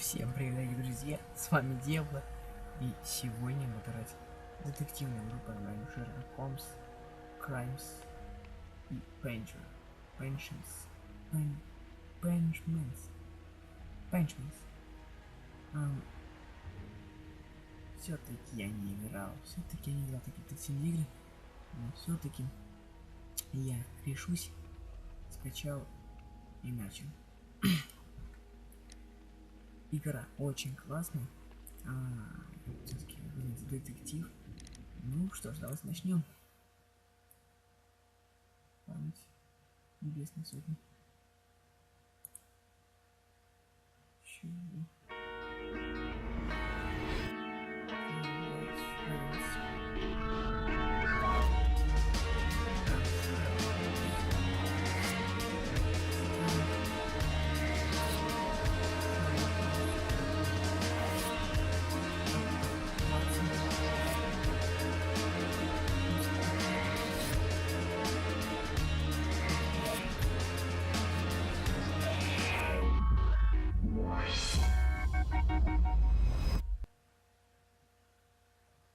Всем привет, дорогие друзья, с вами Девла, и сегодня мы играть детективную игру под названием Sherlock Holmes, Crimes и Pensions. Pensions. Все-таки я не играл такие детективные игры, но все-таки я решусь, скачал и начал. Игра очень классная. Все-таки детектив. Ну что ж, давайте начнем. Память небесной сотни. Чего?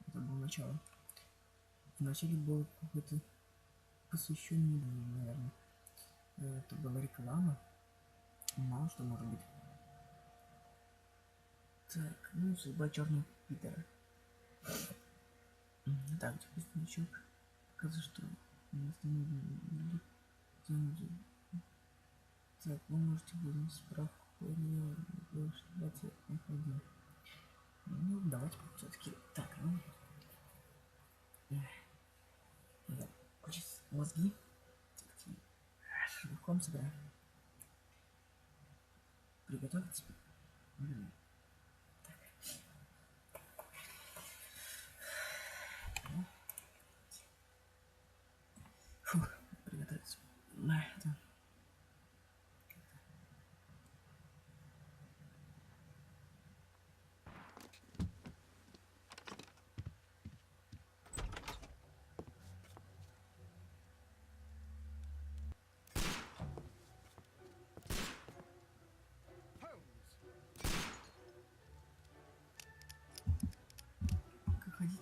Это было начало. Вначале было какое-то посвящение, наверное. Это была реклама. Мало что может быть. Так, ну, судьба черного Питера. Так, значок. Показывает, что так, вы можете вызвать справку по F1. Ну, давайте все-таки. Так, ну. Надо включить мозги. Шерлок Холмс играем. Приготовиться. Так. Фух, приготовиться. Это. Как ходить?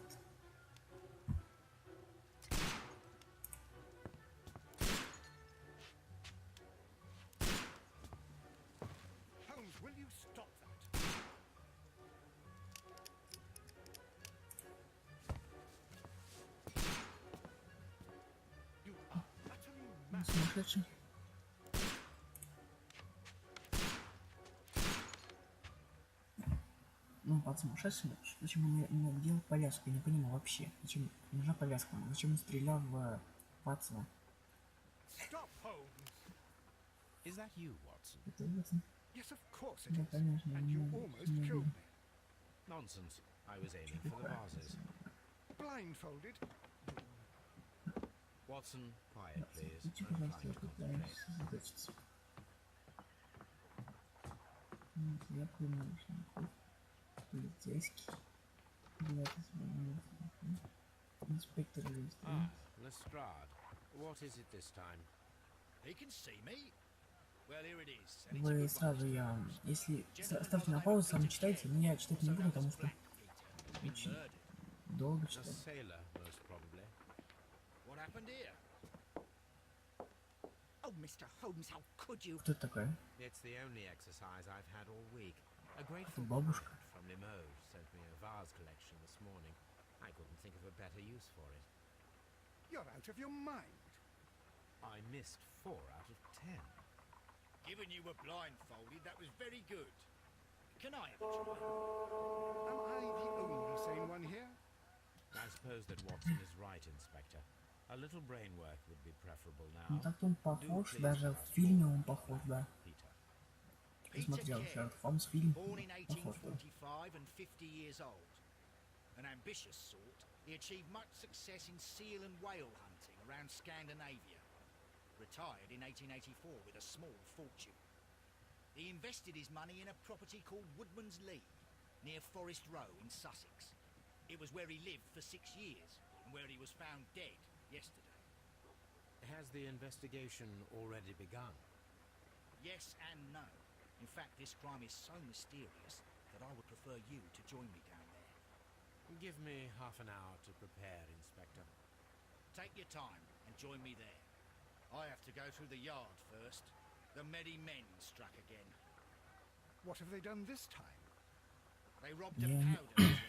Holmes, will you stop that? You are utterly mad. Сумасшедший. Ну, под сумасшедшим, почему не делал повязку, я не понимаю вообще. Зачем нужна повязка? Зачем он стрелял в Ватсона? Stop, Holmes! Is that you, Watson? Это Ватсон? Yes, of course it Да, is. конечно, And не you могу, almost не killed могу. me. Nonsense. I was aiming for the vases. Blindfolded? Watson, quiet, please. Включи, I'm пожалуйста, trying я to пытаюсь concentrate. сосредоточиться. Я понимаю, что полицейский. Инспектор Ah, Lestrade. What is it this time? He can see me. Well, here it is. And it's a Вы good сразу one. если ставьте на паузу, сам читайте, но я читать не буду, потому что Been очень murdered. долго A читать. sailor, most probably. What happened here? Oh, Mr. Holmes, how could you? Кто это такая? It's the only exercise I've had all week. A grateful Бабушка. client from Limoges sent me a vase collection this morning. I couldn't think of a better use for it. You're out of your mind. I missed 4 out of 10. Given you were blindfolded, that was very good. Can I have a try? Am I the only sane one here? I suppose that Watson is right, Inspector. A little brain work would be preferable Ну now. так-то он похож, даже в фильме он похож, да. Peter. Кто смотрел Шерлок Холмс фильм, Born in похож, да. 1845 and 50 years old. An ambitious sort, he achieved much success in seal and whale hunting around Scandinavia. Retired in 1884 with a small fortune. He invested his money in a property called Woodman's Lee, near Forest Row in Sussex. It was where he lived for 6 years, and where he was found dead yesterday. Has the investigation already begun? Yes and no. In fact, this crime is so mysterious that I would prefer you to join me down there. Give me half an hour to prepare, Inspector. Take your time and join me there. I have to go through the yard first. The Medi Men struck again. What have they done this time? They robbed a Yeah. powder reserve.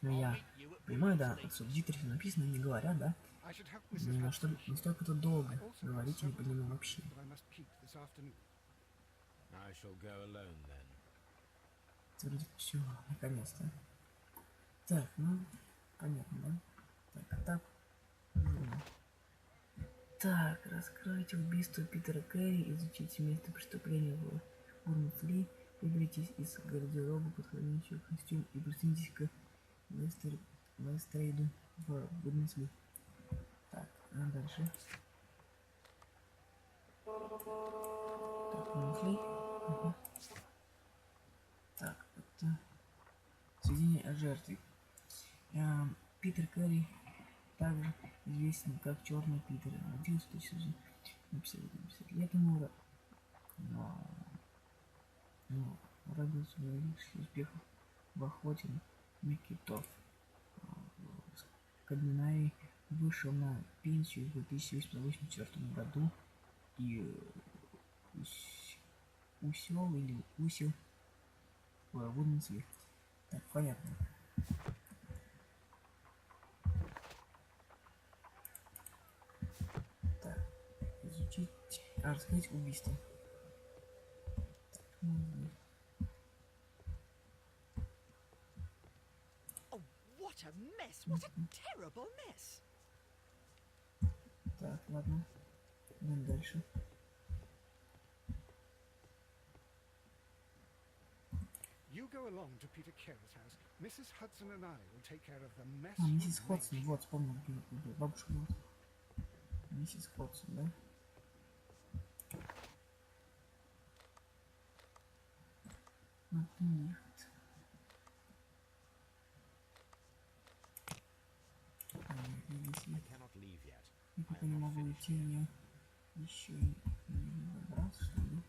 Ну, I'll я meet you at понимаю, да, Woodman's в Leap. субтитрах написано, не говорят, да? I should help Не Mrs. на что, Hudson. настолько-то долго. I also have Говорите, не several понимаю books вообще. that I must keep this afternoon. I shall go alone then. Вроде все, наконец-то. Так, ну, понятно, да? Так. Так, раскройте убийство Питера Кэрри, изучите место преступления в Бурнфли, выберитесь из гардероба подходящий костюм и присоединитесь к Вестрейду в Бурнфли. Так, а дальше. Так, Бурнфли. Ага. Так, это сведения о жертве. Питер Кэрри также известен как Черный Питер. Родился в 1950 лет ему, но родился в добившись успехов в охоте на китов. Кадминай вышел на пенсию в 1884 году и усил в Вуденсли. Так, понятно. Так, изучить, раскрыть убийство. Так, ну, Oh, what a mess! What a terrible mess! так, ладно. Идем дальше. You go along to Peter Carey's house. Mrs. Hudson and I will take care of the mess. А, you миссис made. Ходсон, вот, вспомнил, бабушка вот. Миссис Ходсон, да? Нет. I cannot leave yet. Я пока не могу уйти, я еще и не добрался, что ли?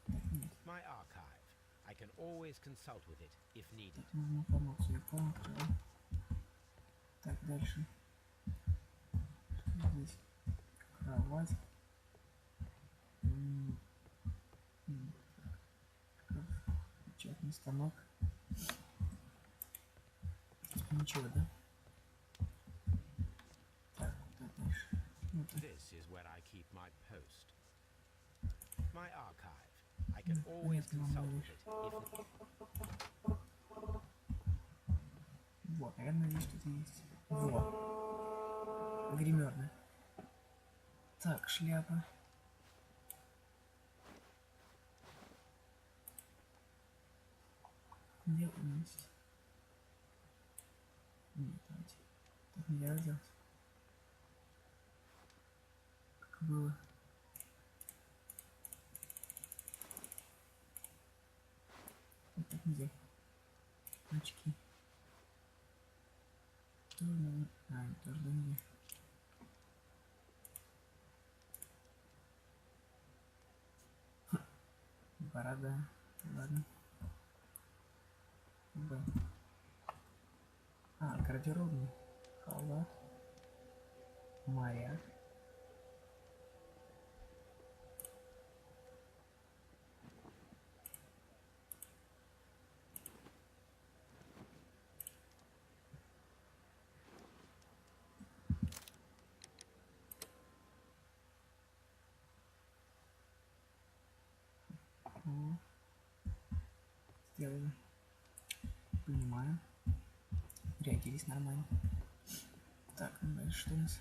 Так, нет. My archive. I can always consult with it if needed. Так, нужно информацию. Я открыл. Так, дальше. Что здесь? Кровать. Печатный станок. Типа ничего, да? Так, куда дальше? Ну, так. This is where I keep my post. My archive. I can always consult with it if needed. Вот, наверное, здесь что-то есть. Во. Гримерная. Так, шляпа. Где у нас? Нет, давайте. Так нельзя делать. Как было. Вот так нельзя. Очки. Тоже надо. А, тоже нельзя. Борода. Ладно. Б. А, гардеробный. Халат. Моряк. О. Сделали. Понимаю. Реагились нормально. Так, ну дальше что у нас?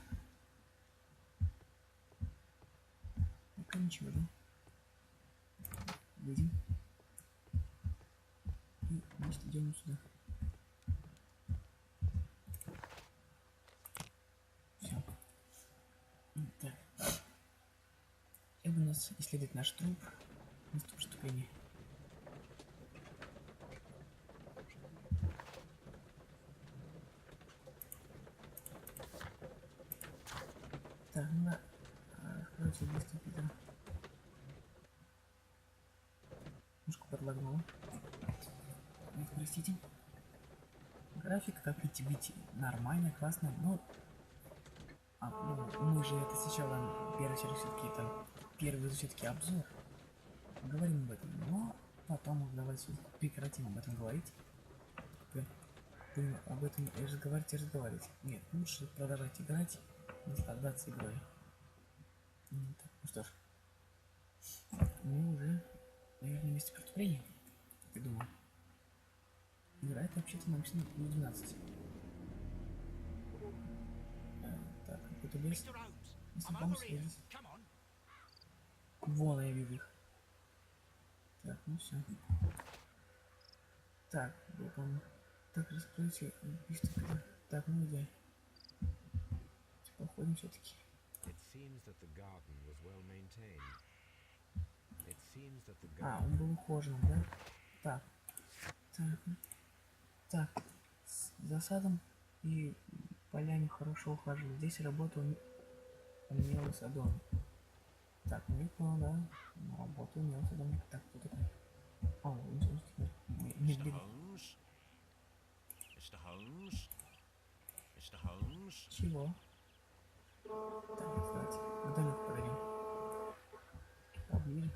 Пока ничего, да? Выйдем. И, значит, идем сюда. Все. Так. Это у нас исследует наш труп. Место преступления. Так, ну да. Откройте убийство Питера. Немножко подлагнуло. Простите. График, как видите, нормально, классно, но... мы же это сначала первый все-таки там... Первый все-таки обзор. Говорим об этом, но потом давайте прекратим об этом говорить. Об этом разговаривать. Нет, лучше продолжать играть, наслаждаться игрой. Так, ну что ж. Мы уже, наверное, на месте преступления. Я думаю. Играет вообще-то написано плюс 12. Так, какой-то бес. Mr. Holmes, Если I'm Холмс over here. здесь. Come on. Вон я вижу их. Так, ну все. Так, вот он. Так, раскройте убийство. Так, ну где? Походим все-таки. Он был ухоженным, да? Так. Так. С засадом и полями хорошо ухаживали. Здесь работал умелый садовник. Так, ну я понял, да. Работал умелый садовник. Так, кто такой? Mr. Holmes? Mr. Holmes? Mr. Holmes? Чего? Так, давайте. Домик подарим. Поближе.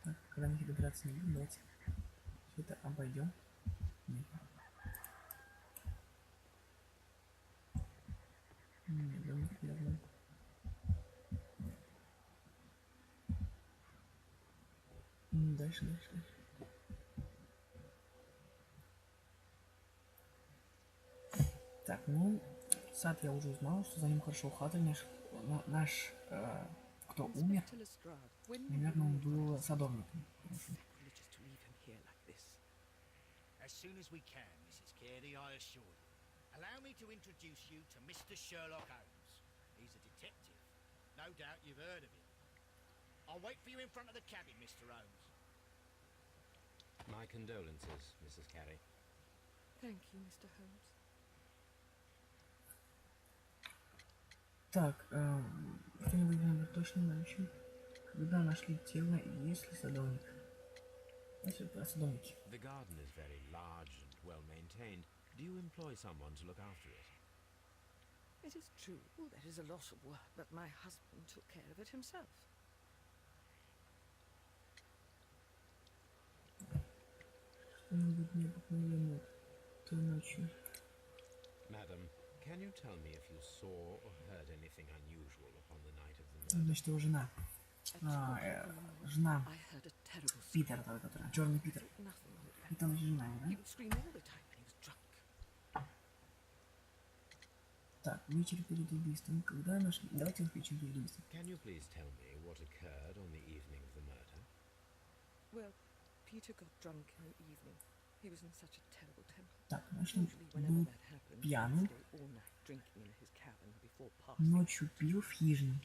Так, когда них добираться не будем, давайте все это обойдем. Нет, домик верно. Дальше. Так, ну, сад я уже узнал, что за ним хорошо ухаживали. Наш кто умер, наверное, он был садовником. As soon as we can, Mrs. Carey, I assure you. Allow me to introduce you to Mr. Sherlock Holmes. He's a detective. No doubt you've heard of him. I'll wait for you in front of the cabin, Mr. Holmes. My condolences, Mrs. Carey. Thank you, Mr. Holmes. Так, что-нибудь надо точно научим. Когда нашли тело, и есть ли садовник? Садовники. The garden is very large and well maintained. Do you employ someone to look after it? It is true, there is a lot of work, but my husband took care of it himself. Что-нибудь необыкновенное той ночью. Madam, can you tell me if you saw or heard anything unusual upon the night of the murder? Значит, его жена. Жена I heard a terrible Питера, которая, черный Питер. nothing on it. Это наша жена, He да? would scream all the time when he was drunk. Так, вечер перед убийством. Когда нашли... Давайте вечер перед убийством. Can you please tell me what occurred on the evening of the murder? Well, Peter got drunk in the evening. He was in such a terrible temper. Так, нашли Usually, whenever был that happened, пьяным. he'd stay all night drinking in his cabin before passing. Ночью пил в хижине.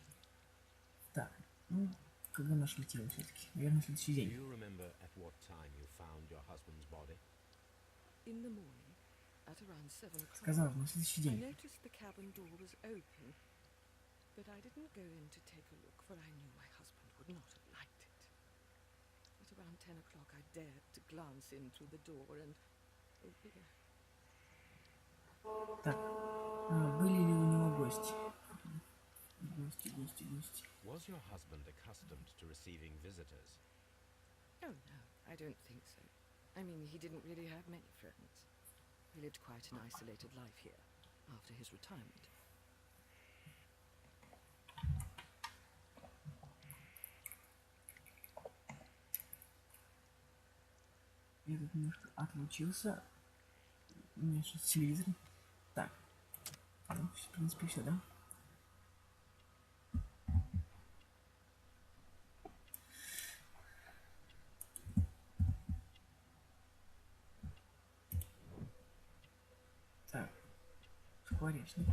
Так, ну, когда нашли тело все-таки? Наверное, в следующий Do день. you remember at what time you found your husband's body? In the morning, at around 7 o'clock, Сказал, на следующий I день. noticed the cabin door was open, but I didn't go in to take a look, for I knew my husband would not have liked it. At around 10 o'clock, I dared to glance in through the door and... Oh dear. Так, были ли у него гости? Гости. Was your husband accustomed to receiving visitors? Oh no, I don't think so. I mean, he didn't really have many friends. He lived quite an isolated life here, after his retirement. Я тут немножко отлучился. У меня сейчас телевизор. Так. Ну, в принципе, все, да? Так. Скворечник.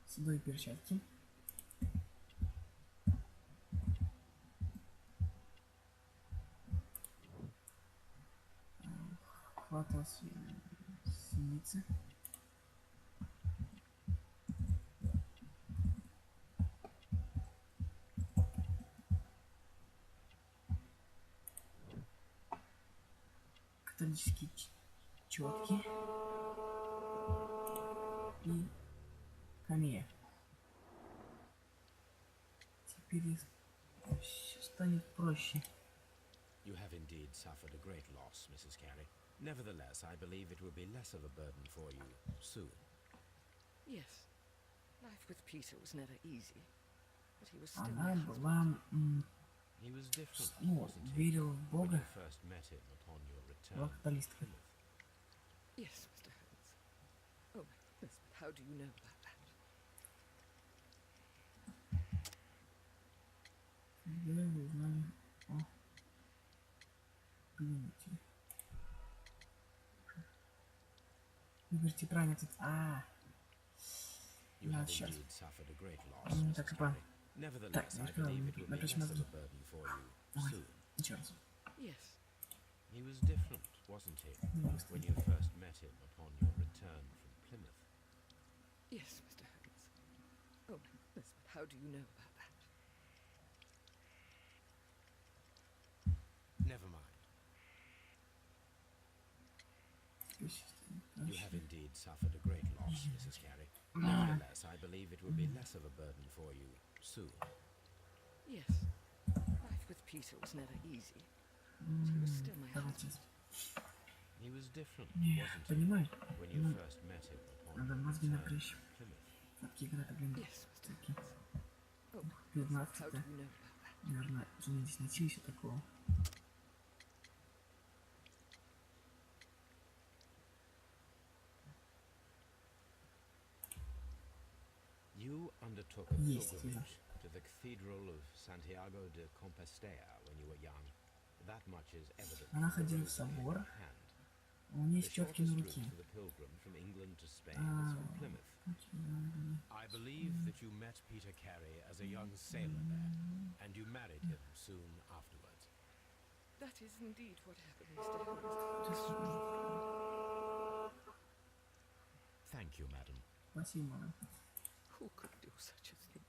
Седой перчатки. Хватал синицы. кристаллические четки и камея. Теперь все станет проще. You have indeed suffered a great loss, Mrs. Carey. Nevertheless, I believe it will be less of a burden for you soon. Yes. Life with Peter was never easy. But he was still Она my была, husband. He was different, ну, wasn't he, верила в when Бога, you first met him upon your return была to католисткой. Plymouth? Yes, Mr. Holmes. Oh my goodness, but how do you know about that? Когда вы узнали о Плимуте? Вы говорите правильно тут. You have сейчас. indeed suffered a great loss, Так, Mrs. типа. Carey. Nevertheless, I believe it will be Напрячь less of мозги. a burden for you Ой, soon. еще раз. Yes. He was different, wasn't he, when you first met him upon your return from Plymouth? Yes, Mr. Holmes. Oh my goodness, but how do you know about that? Never mind. You have indeed suffered a great loss, Mrs. Carey. Nevertheless, I believe it will be less of a burden for you soon. Yes. Life with Peter was never easy. But he was still my husband. He was different, Не, wasn't he, понимаешь? when you Ну, first met him upon надо your мозги return напрячь. to Plymouth? Такие игры, блин, Yes, Mr. такие. Holmes. Oh my goodness, 15 how do you know about that? наверное, женитесь на Чисе такого. You undertook a Есть, pilgrimage to the Cathedral of Santiago de Compostela when you were young. That much is evident Она from the ходила в road in собор. your hand. У нее The есть четки на shortest руке. route for the pilgrim from England to Spain is from Plymouth. I believe that you met Peter Carey as a young sailor there, and you married him soon afterwards. That is indeed what happened, Mr. Holmes. Thank you, madam. Спасибо, мама. Who could do such a thing?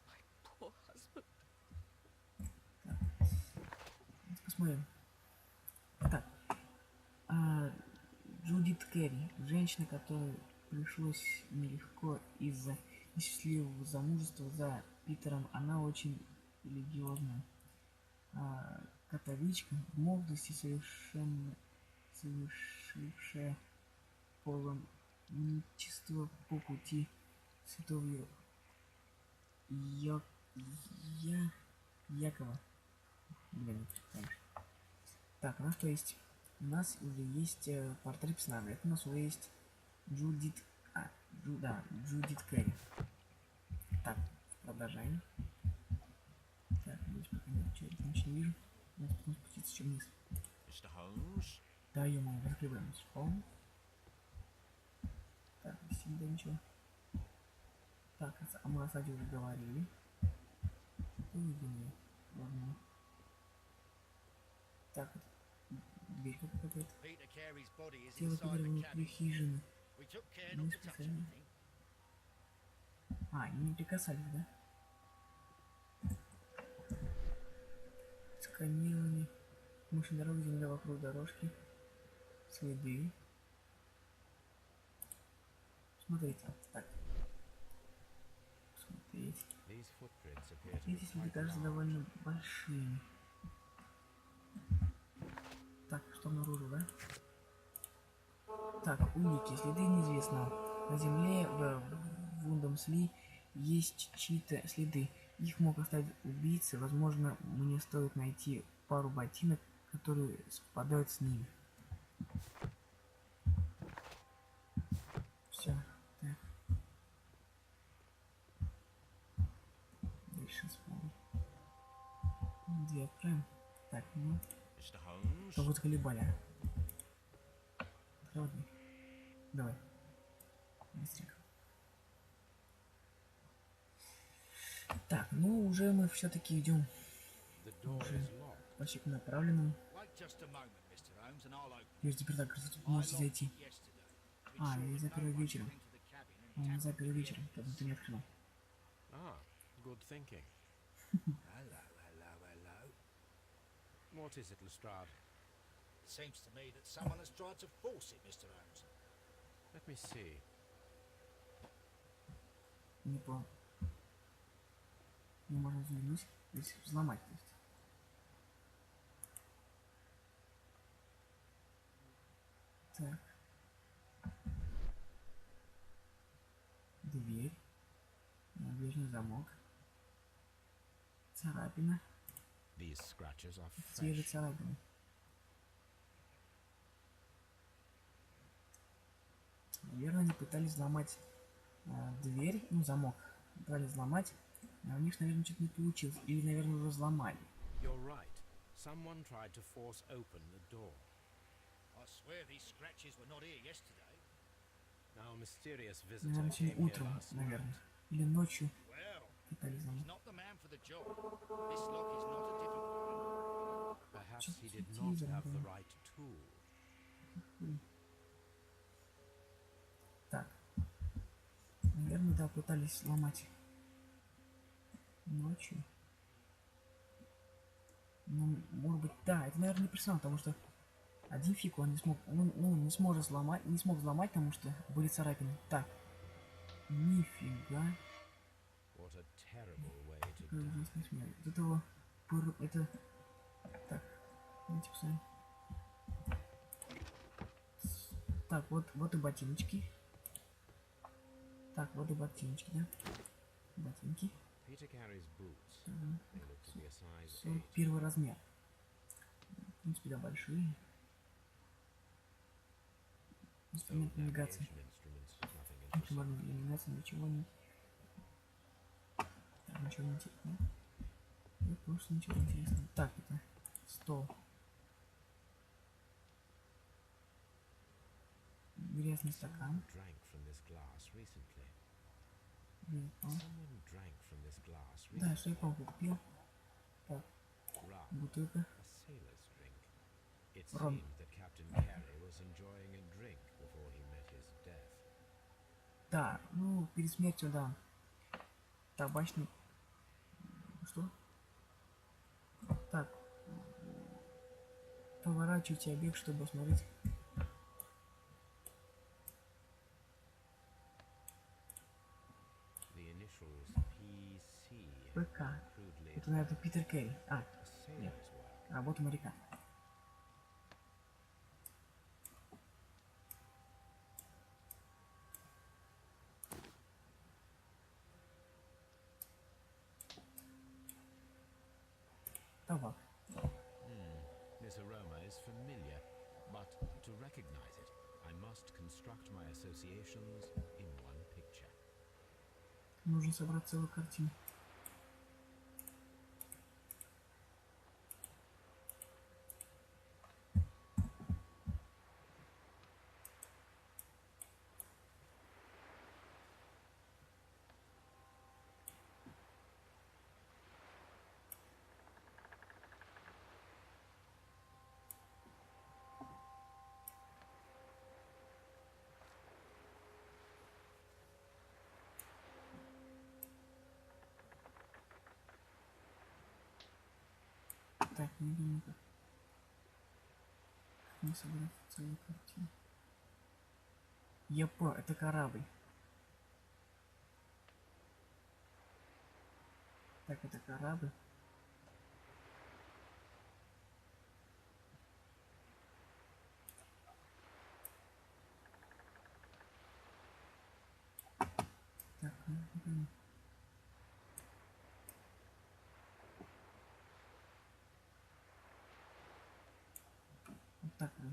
My poor husband. Посмотрим. Так. Джудит Керри. Женщина, которой пришлось нелегко из-за несчастливого замужества за Питером. Она очень религиозная. Католичка, в молодости совершившая паломничество по пути святого Якова. Блин, так, у нас то есть, у нас уже есть портрет персонажа. Это у нас уже есть Джудит, Джудит Керри. Так, продолжаем. Так, здесь пока ничего не вижу. Надо потом спуститься еще вниз. Mr. Holmes? Да, ё-моё, закрываем. Холмс. Так, всегда ничего. Так, о Масаде уже говорили. Увидели. Ладно. Так, дверь какая-то. Peter Carey's body is Тело inside Питера the внутри cabin. хижины. We took care Ну, not to touch специально. anything. Они не прикасались, да? Сканирование. Мышь дороги, земля вокруг дорожки. Следы. Смотрите. Так. Смотреть. These footprints appear to be Эти следы quite кажутся large. довольно большими. Так, что обнаружил, да? Так, улики, следы неизвестного. На земле в Вундамсли есть чьи-то следы. Их мог оставить убийца. Возможно, мне стоит найти пару ботинок, которые совпадают с ними. Все. Так. Дальше смотрим. Две отправим. Так, ну. Mr. Holmes? Кого-то колебали. Открывай дверь. Давай. Быстренько. Так, ну уже мы все-таки идем The door is locked. почти к направленному. Wait just a moment, Mr. Holmes, and I'll open. Теперь теперь так, вы I можете locked зайти. it yesterday. А, To я ensure that запер no one вечером. got into the cabin and Он tampered запер with the вечером, evidence. чтобы ты не открыл. Ah, good thinking. Hello, hello, hello. What is it, Lestrade? Seems to me that someone has tried to force it, Mr. Holmes. Let me see. Не понял. Не можно взглянуть. Здесь взломать, то есть. Так. Дверь. Надежный замок. Царапина. These scratches are Свежие fresh. царапины. Наверное, они пытались взломать дверь, ну, замок. Пытались взломать, а у них, наверное, что-то не получилось. Или, наверное, уже взломали. You're right. Someone tried to force open the door. I swear these scratches were not here yesterday. Now, a mysterious visitor Наверное, came сегодня here утром, last night. наверное. Или ночью Well, пытались he's взломать. not the man for the job. This lock is not a difficult one. Perhaps he Чуть-чуть did not тизер, have да. the right tool. Так. Наверное, да, пытались сломать ночью. Ну, может быть, да, это, наверное, не персонал, потому что один фиг он не смог, он не сможет сломать, не смог взломать, потому что были царапины. Так. Нифига. What a terrible way to Какая die. ужасная смерть. Вот этого... Это... Так. Давайте посмотрим. Так, вот и ботиночки. Так, вот и ботиночки, да? Ботинки. Peter Carey's boots. They look to be a size 8. 41 размер. В принципе, да, большие. So Инструмент навигации. navigation instruments, nothing Ничего interesting. для навигации, ничего не... Так, ничего не интересного. Да, просто ничего интересного. Так, это стол. Грязный стакан. Someone drank from this glass recently. Випал. Someone drank from this glass Да, recently. что я помню, купил. Так, Rum, бутылка. a sailor's drink. It Rum. seemed that Captain Carey was enjoying a drink before he met his death. Да, ну, перед смертью, да. Табачный... Что? Так. Поворачивайте объект, чтобы смотреть. The initials PC, ПК. crudely Это, наверное, Питер Керри. А, a sailor's work. работа моряка. Табак. This aroma is familiar, but to recognize it, I must construct my associations in one picture. Нужно собрать целую картину. Так, не думаю, как не собрать целую картину. Я понял, это корабль. Так, это корабль. Так, не пойму. Вот так вот.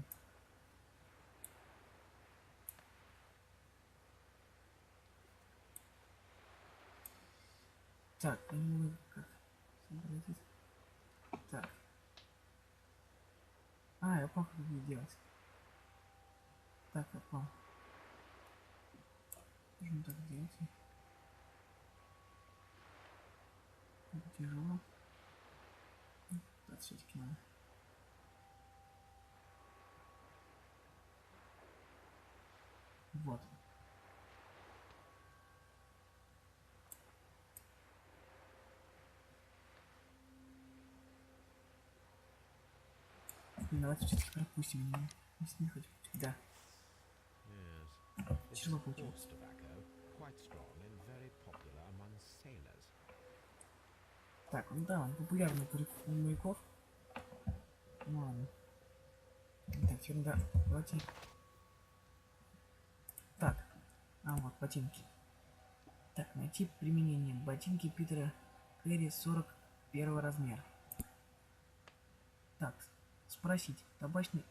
Так, я не могу как сообразить. Так. А, я понял, как это делать. Так, я понял. Нужно так делать. Это тяжело. Так, все-таки надо. Вот. давайте все-таки пропустим его. Если не хотим. Да. Yes. It's Sherlock получил. horse tobacco, quite strong and very popular among sailors. Так, ну да, он популярный у моряков. Ну ладно. Так, ерунда. Давайте. Так. А вот, ботинки. Так, найти применение. Ботинки Питера Кэрри 41 размер. Так, спросить. Табачный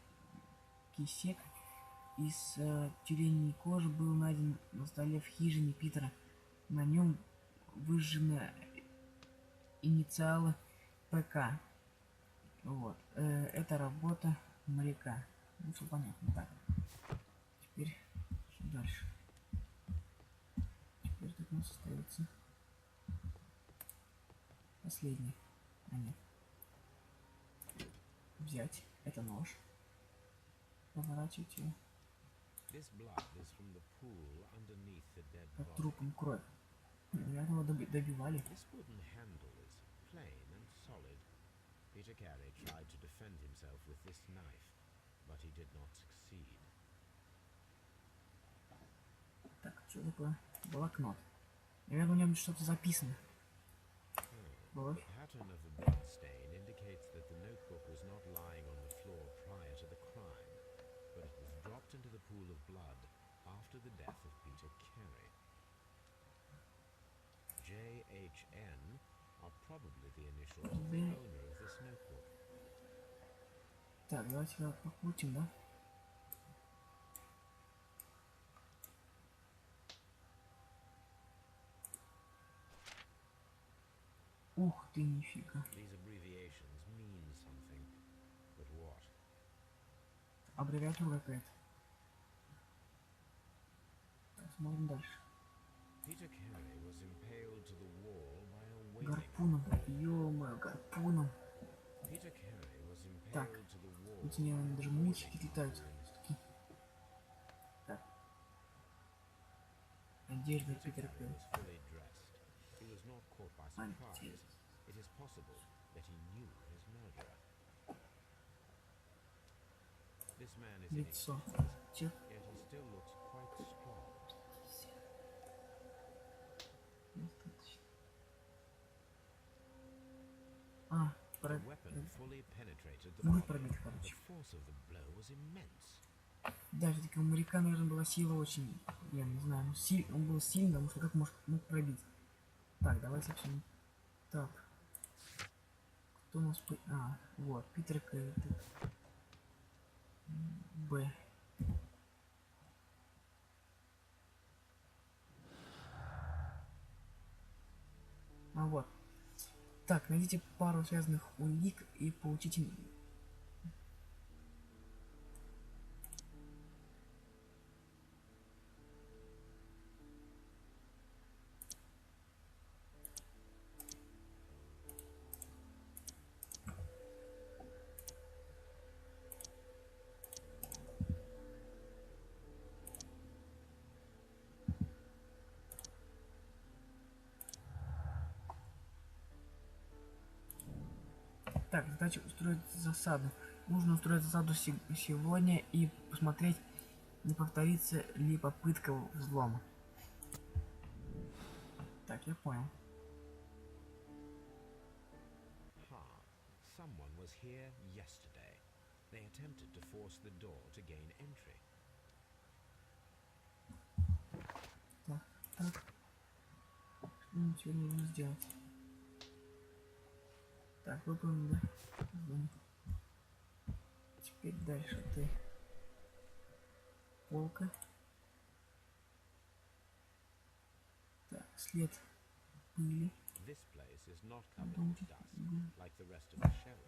кисет из тюленей кожи был найден на столе в хижине Питера. На нем выжжены инициалы ПК. Вот. Это работа моряка. Ну, все понятно. Так. Теперь что дальше? Теперь тут у нас остается последний. А нет. Взять. Это нож. Поворачивать его. This blood is from the pool underneath the dead Под body. трупом кровь. Наверное, его добивали. This wooden handle is plain and solid. Peter Carey tried to defend himself with this knife, but he did not succeed. Так, что такое? Блокнот. Наверное, в нем что-то записано. The pattern of the blood stain indicates that the notebook was not lying on the floor prior to the crime, but it was dropped into the pool of blood after the death of Peter Carey. JHN are probably the initials of the owner of this notebook. Так, давайте его покрутим, да? Ух ты, нифига. These abbreviations mean something, but what? Аббревиатура какая-то. Так, смотрим дальше. Peter Carey was impaled to the wall by a whaling. Гарпуном. Ё-моё, гарпуном. Peter Carey was Так. impaled to the wall. Вот не, даже мухи какие-то летают. Такие. Так. Одежда Peter Питера Carey Кэрри. was fully dressed. He was not caught by surprise. Антиз. It is possible that he knew his murderer. This man is in his Лицо. 50s, Чек. yet he still looks quite strong. Достаточно. А, The weapon fully penetrated the Грудь body. пробита, The короче. force of the blow was immense. Да, все-таки у моряка, наверное, была сила очень, я не знаю, ну, он был сильный, потому что как мог пробить. Так, давай совсем. Так. Кто у нас А, вот, Питер Кэрри. Б. А вот. Так, найдите пару связанных улик и получите. Так, задача устроить засаду. Нужно устроить засаду сегодня и посмотреть, не повторится ли попытка взлома. Так, я понял. Someone was here yesterday. They attempted to force the door to gain entry. Так, так. Ничего не нужно сделать. Так, выполним, да? Теперь дальше ты. Полка. Так, след пыли. This place is not covered with dust, like the rest of the shelf.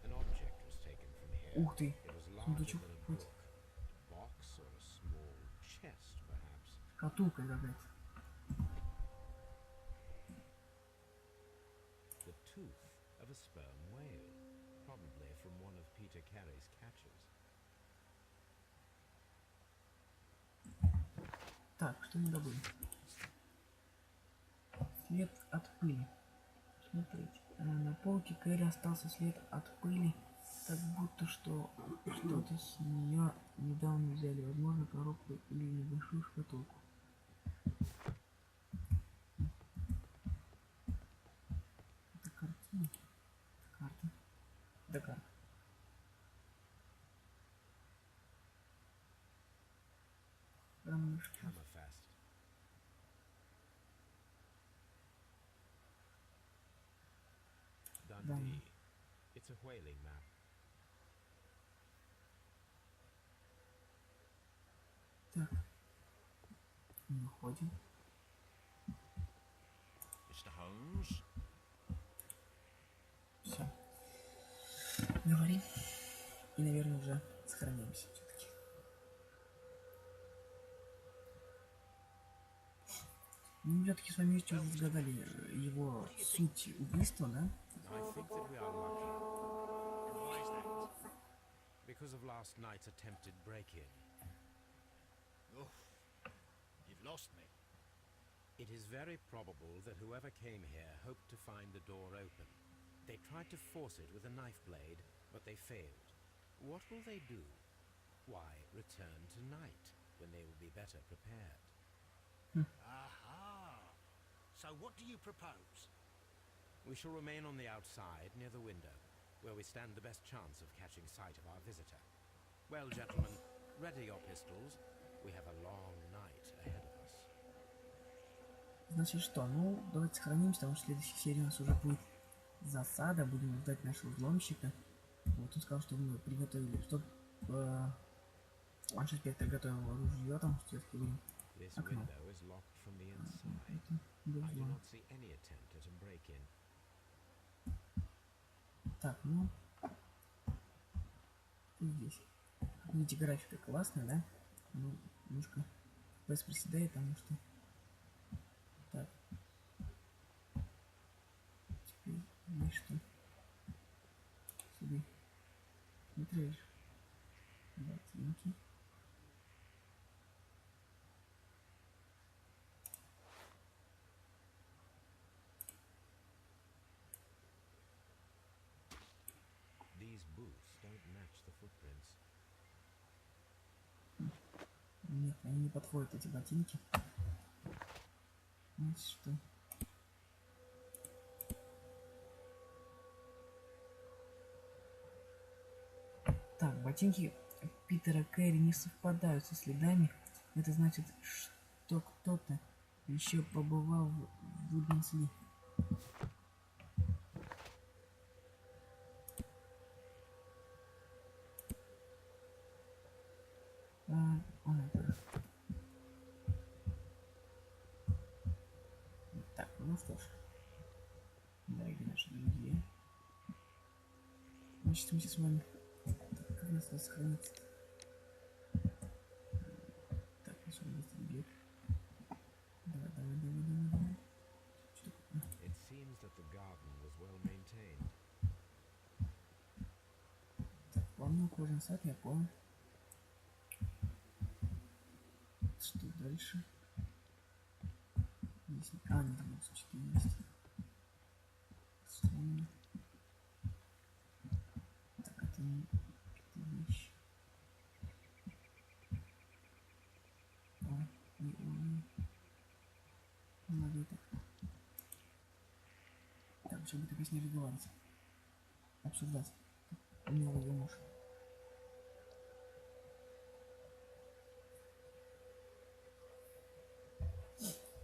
An object was taken from here. Ух ты! It was larger Сундучок than a какой-то. book. A box or a small chest, perhaps. Шкатулка какая-то. The tooth of a sperm whale, probably from one of Peter Carey's catches. Так, что мы добыли? След от пыли. Смотрите. На полке Кэрри остался след от пыли. Как будто что-то с нее недавно взяли. Возможно, коробку или небольшую шкатулку. Это картина. Это карта. Это карта. Hammerfest. Dundee. It's a whaling map. Так. Находим. Mr. Holmes? Все. Говори. И, наверное, уже сохраняемся все-таки. Мы все-таки с вами вместе уже разгадали его суть убийства, да? I think that we are lucky. And why is that? Because of last night's attempted break-in. Oof. You've lost me. It is very probable that whoever came here hoped to find the door open. They tried to force it with a knife blade, but they failed. What will they do? Why, return tonight, when they will be better prepared. Aha. So what do you propose? We shall remain on the outside, near the window, where we stand the best chance of catching sight of our visitor. Well, gentlemen, ready your pistols. We have a long night ahead of us. Значит что? Ну, давайте сохранимся, потому что в следующей серии у нас уже будет засада. Будем ждать нашего взломщика. Вот он сказал, что мы приготовили, что наш инспектор готовил ружье, там все-таки будем. This Окно. window is locked from the inside. Это был I do взлом. not see any attempt at a break-in. Так, ну и здесь. Как видите, графика классная, да? Ну, немножко FPS приседает, потому что так. Теперь здесь что? Себе смотришь ботинки. These boots don't match the footprints. Нет, они не подходят, эти ботинки. Значит, что? Так, ботинки Питера Кэрри не совпадают со следами. Это значит, что кто-то еще побывал в Вудмансли. Так, ну что ж, дорогие наши друзья, значит, мы сейчас с вами, так, как у нас сохранится. Так, мы с вами быстро бег. Давай. Что такое? It seems that the garden was well maintained. Так, плавно кожаный сад, я понял. Что дальше? Есть... А, нет, там что-то есть. Слон. Так, это не... Это вещь. Надо это... Так, что бы такое с ней разговаривать? Обсуждать. У него ее муж.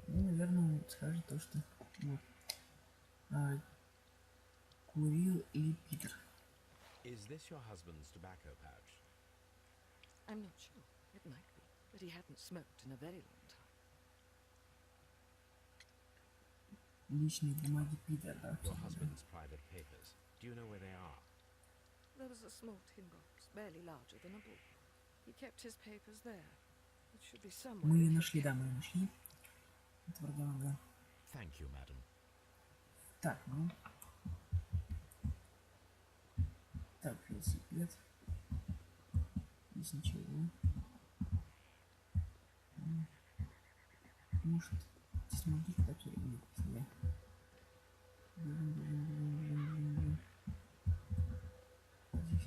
Ну, наверное, он скажет то, что вот, курил ли Питер. Is this your husband's tobacco pouch? I'm not sure. It might be. But he hadn't smoked in a very long time. Личные бумаги Питера, да? Your husband's private papers. Do you know where they are? There was a small tin box, barely larger than a book. He kept his papers there. It should be somewhere. Мы in ее his нашли, да, cabinet. мы ее нашли. Твердо, да. Thank you, madam. Так, ну. Так, велосипед. Здесь ничего. Может, здесь могу что-то нет, да. Блин. Здесь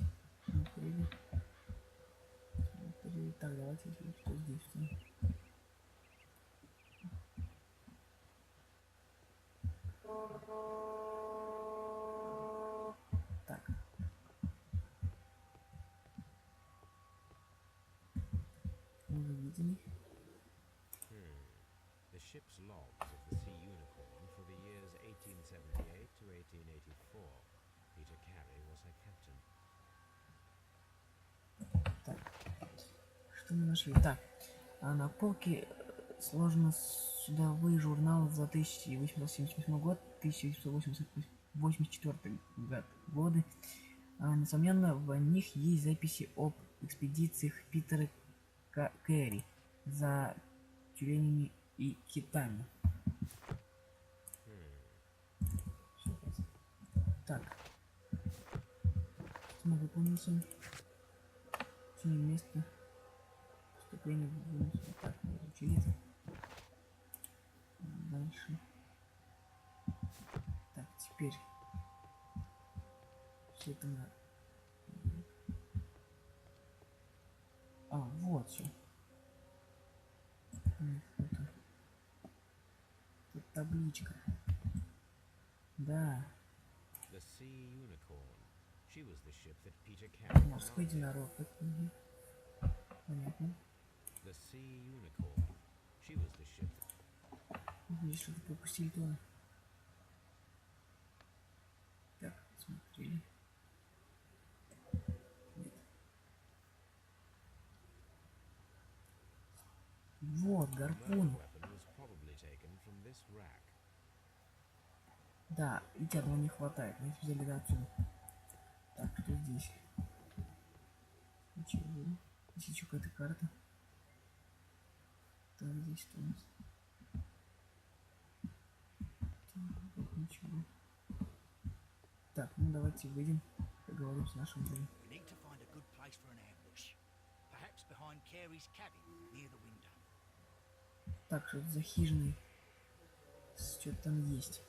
Что мы нашли? Так, а на полке сложены судовые журналы за 1878 год, 1884 годы. Несомненно, в них есть записи об экспедициях Питера Кэрри за тюленями и китами. Так. Мы выполнился. Место поступления в так, мы изучили это. Дальше. Так, теперь все это на... Вот все. Тут табличка. Да. Морской единорог. Понятно. Здесь что-то пропустили тоже. Так, смотрели. Нет. Вот, гарпун. Да, и одного не хватает. Мы их взяли до отсюда. Так, что здесь? Ничего. Здесь еще какая-то карта. Так, здесь что у нас? Так, ничего. Так, ну давайте выйдем, поговорим с нашим другом. Так, что это за хижины? Что-то там есть.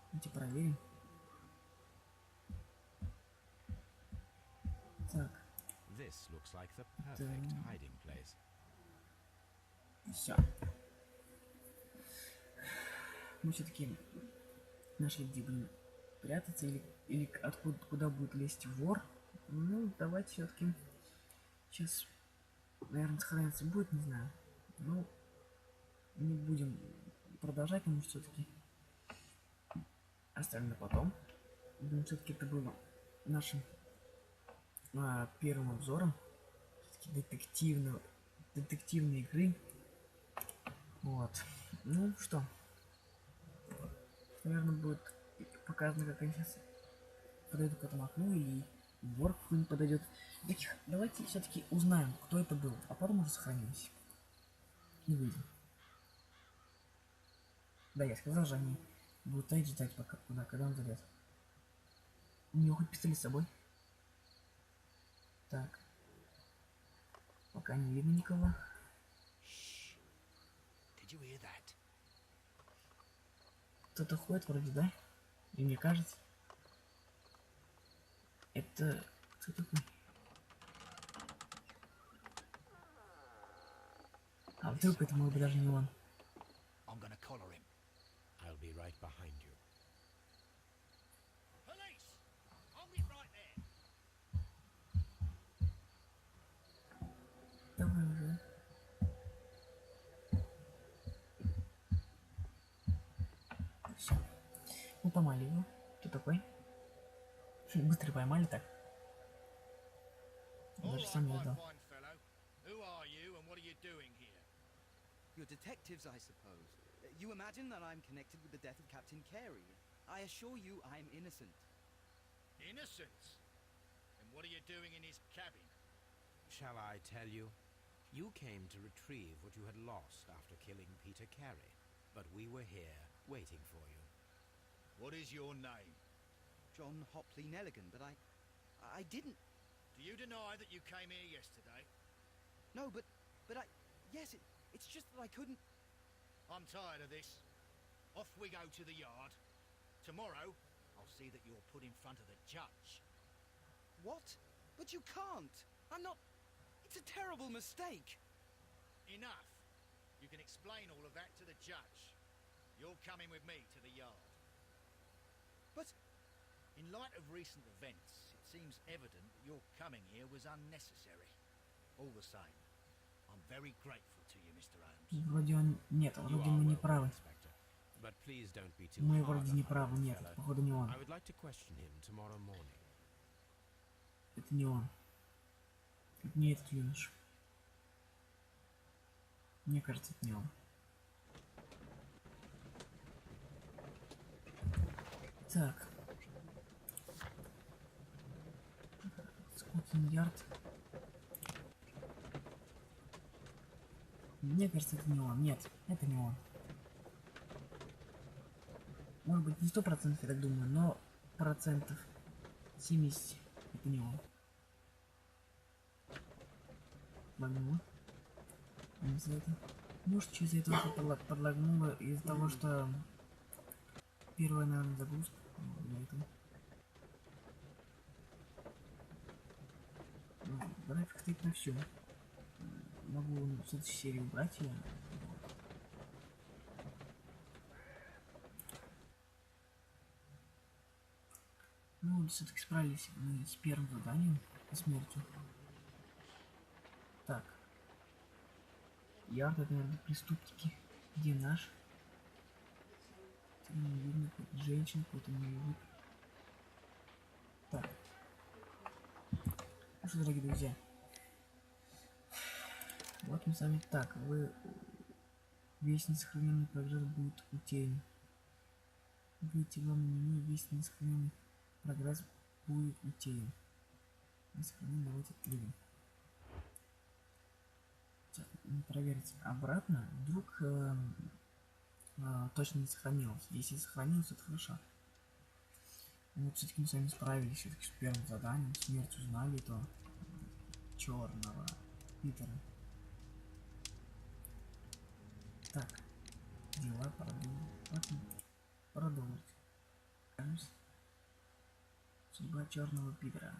Давайте проверим. Так. Все. Мы все-таки нашли, где будем прятаться, или откуда, куда будет лезть вор. Ну, давайте все-таки сейчас, наверное, сохраняться будет, не знаю. Ну, не будем продолжать, потому что все-таки оставим на потом. Думаю, все-таки это было нашим первым обзором детективной игры. Вот. Ну что, наверное, будет показано, как они сейчас подойдут к этому окну, или вор какой-нибудь подойдет. Давайте все-таки узнаем, кто это был, а потом уже сохранимся. И выйдем. Да, я сказал же, они будут стоять ждать, пока когда он залез. У него хоть пистолет с собой. Так. Пока не видно никого. Кто-то ходит вроде, да? И мне кажется. Это... Кто такой? А вдруг это мог быть даже не он? Давай уже. Все. Мы поймали его. Кто такой? Быстро поймали так. Даже сам не ждал. You're detectives, I suppose. You imagine that I'm connected with the death of Captain Carey. I assure you I'm innocent. Innocent? And what are you doing in his cabin? Shall I tell you? You came to retrieve what you had lost after killing Peter Carey, but we were here, waiting for you. What is your name? John Hopley Nelligan, but I didn't... Do you deny that you came here yesterday? No, but yes, it's just that I couldn't... I'm tired of this. Off we go to the yard. Tomorrow, I'll see that you're put in front of the judge. What? But you can't! I'm not... It's a terrible mistake! Enough! You can explain all of that to the judge. You're coming with me to the yard. But... In light of recent events, it seems evident that your coming here was unnecessary. All the same, I'm very grateful to you, Mr. Holmes. Вроде он... Нет, вроде мы не правы. But please don't be too Мы hard вроде on не the правы, young нет, fellow. походу не он. I would like to question him tomorrow morning. Это не он. Это не этот юнош. Мне кажется, это не он. Так. Скотленд-Ярд. Мне кажется, это не он. Нет, это не он. Может быть, не 100%, я так думаю, но процентов 70 это не он. Подлагнуло. Из-за этого. Может, через этого подлагнуло из-за того, что первая, наверное, загрузка. Для этого. График стоит на всем. Могу в следующей серии убрать ее. Ну, все-таки справились мы с первым заданием по смертью. Так. Ярд, это, наверное, преступники. Где наш? Не видно, какой-то женщин, какой-то мужик. Так. Ну что, дорогие друзья. Вот мы с вами. Так, весь несохраненный прогресс будет утерян. Видите, вам меню, весь несохраненный прогресс будет утерян. Несохраненный, давайте открыли. Сейчас проверить обратно. Вдруг точно не сохранилось. Если сохранилось, это хорошо. Вот все-таки мы с вами справились все-таки с первым заданием. Смерть узнали, то черного Питера. Так, дела продолжить. Судьба черного Питера.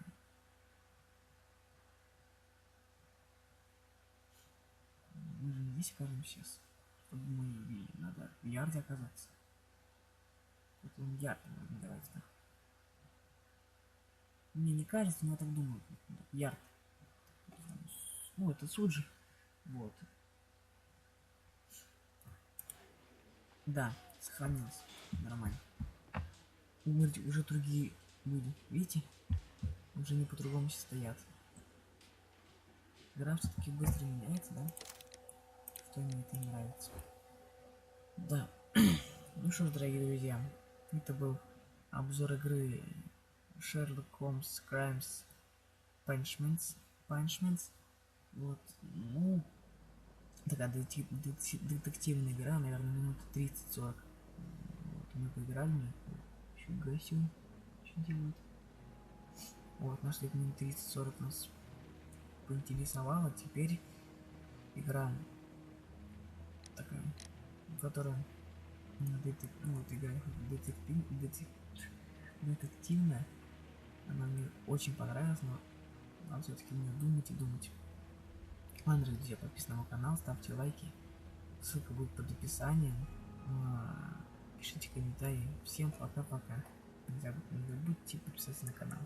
Мы же не здесь окажемся сейчас, чтобы мы не видели. Надо в ярде оказаться. Вот он ярд, давайте так. Мне не кажется, но я так думаю. Ярд. Ну, это суд же. Вот. Да, сохранилось. Нормально. Умерли уже другие люди. Видите? Уже не по-другому стоят. Игра все-таки быстро меняется, да? Что мне это не нравится. Да. Ну что ж, дорогие друзья. Это был обзор игры Sherlock Holmes Crimes Punishments. Вот. Ну, такая детективная игра, наверное, минут 30-40. Вот, мы поиграли, мне еще гасил, что делают. Вот, нашли минут 30-40 нас поинтересовало. Теперь игра такая, которая детективная. Она мне очень понравилась, но надо все-таки мне думать и думать. Ладно, друзья, подписывайтесь на мой канал, ставьте лайки. Ссылка будет под описанием. Пишите комментарии. Всем пока-пока. Не забудьте подписаться на канал.